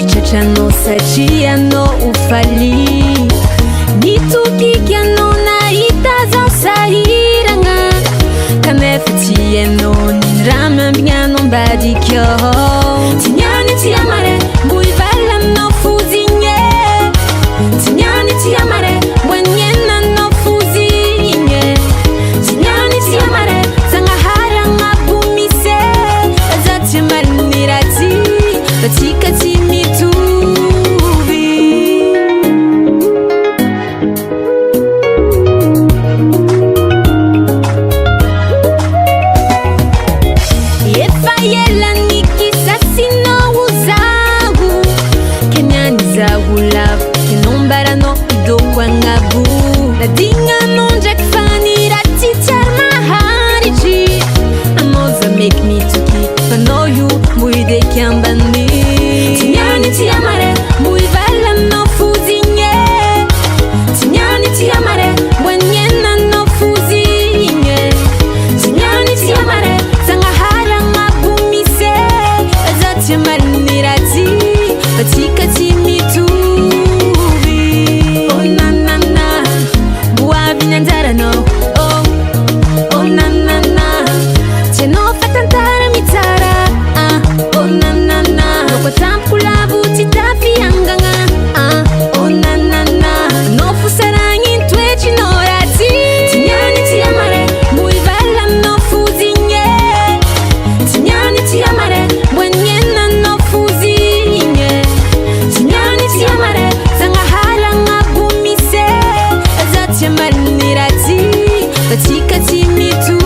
Kichachano sajiano ufali Nitukikiano na itaza sahiranga Kanefatieno nirama mbiano mbadikyo Tinyani tiamare buivala no fuzinye Tinyani tiamare bwenyena no fuzinye Tinyani tiamare zangahara ngabumise Azati marinirati batikati mitubi Yefayela nikisasino uzagu Kenyani zagu love Kenombara no idokwa ngabu Nadinga nonja kifanira tichar mahariji Amoza make me to keep I know you muide kiambani Tinyani tiamare buivala no fuzinye Tinyani tiamare bwenyena no fuzinye Tinyani tiamare zangahara ngabumise Azati marinirati batikati mitubi Oh na na na buavi nyanzara no Oh oh na na na Cheno fatantara mitara Oh na na na Noko tampula buti tafi anganga Oh na na na No fusarangi ntwechi norati Tinyani tiamare buivala no fuzinye Tinyani tiamare bwenyena no fuzinye Tinyani tiamare zangahara ngabumise Azati marinirati batikati mitu